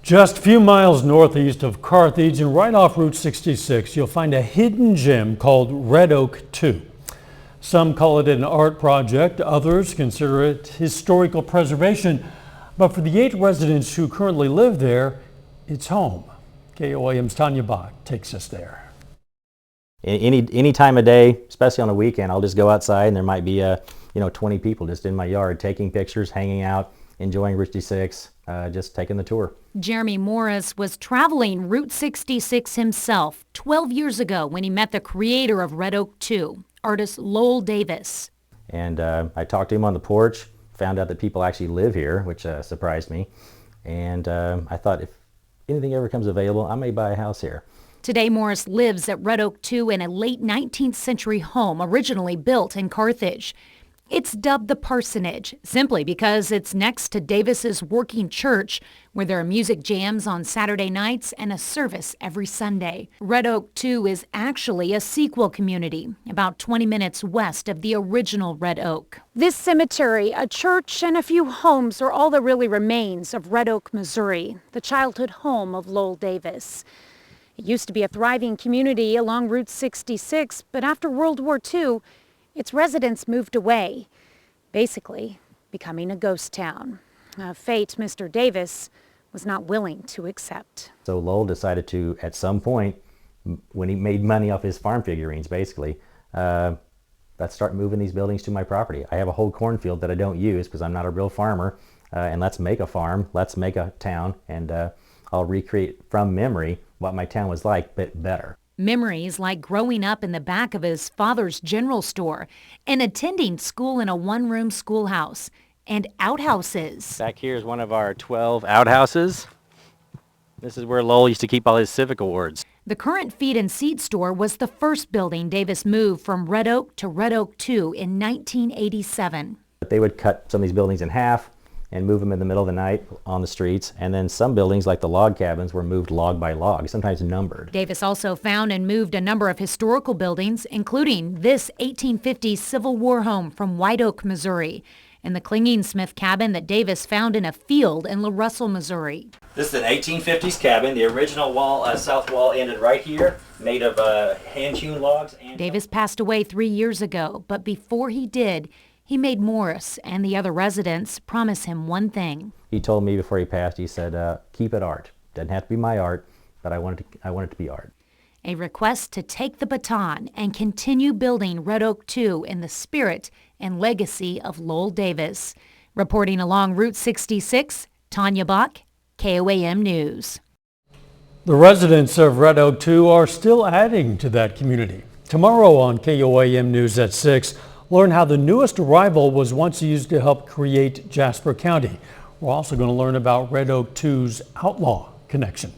Just a few miles northeast of Carthage and right off Route 66, you'll find a hidden gem called Red Oak 2. Some call it an art project, others consider it historical preservation. But for the 8 residents who currently live there, it's home. KOAM's Tanya Bach takes us there. Any time of day, especially on a weekend, I'll just go outside and there might be 20 people just in my yard taking pictures, hanging out, enjoying Route 66, just taking the tour. Jeremy Morris was traveling Route 66 himself 12 years ago when he met the creator of Red Oak 2, artist Lowell Davis. And I talked to him on the porch, found out that people actually live here, which surprised me. And I thought if anything ever comes available, I may buy a house here. Today, Morris lives at Red Oak 2 in a late 19th century home originally built in Carthage. It's dubbed the Parsonage simply because it's next to Davis's working church, where there are music jams on Saturday nights and a service every Sunday. Red Oak 2 is actually a sequel community, about 20 minutes west of the original Red Oak. This cemetery, a church, and a few homes are all that really remains of Red Oak, Missouri, the childhood home of Lowell Davis. It used to be a thriving community along Route 66, but after World War II, its residents moved away, basically becoming a ghost town. A fate Mr. Davis was not willing to accept. So Lowell decided to, at some point, when he made money off his farm figurines, basically, let's start moving these buildings to my property. I have a whole cornfield that I don't use because I'm not a real farmer, and let's make a farm, let's make a town, and I'll recreate from memory what my town was like, but better. Memories like growing up in the back of his father's general store and attending school in a one-room schoolhouse and outhouses. Back here is one of our 12 outhouses. This is where Lowell used to keep all his civic awards. The current feed and seed store was the first building Davis moved from Red Oak to Red Oak 2 in 1987. They would cut some of these buildings in half and move them in the middle of the night on the streets. And then some buildings, like the log cabins, were moved log by log, sometimes numbered. Davis also found and moved a number of historical buildings, including this 1850s Civil War home from White Oak, Missouri, and the Clinging Smith cabin that Davis found in a field in La Russell, Missouri. This is an 1850s cabin. The original wall, south wall, ended right here, made of hand-hewn logs. Davis passed away 3 years ago, but before he did, he made Morris and the other residents promise him one thing. He told me before he passed, he said, keep it art. Doesn't have to be my art, but I want it to be art. A request to take the baton and continue building Red Oak 2 in the spirit and legacy of Lowell Davis. Reporting along Route 66, Tanya Bach, KOAM News. The residents of Red Oak 2 are still adding to that community. Tomorrow on KOAM News at 6, learn how the newest arrival was once used to help create Jasper County. We're also going to learn about Red Oak 2's outlaw connection.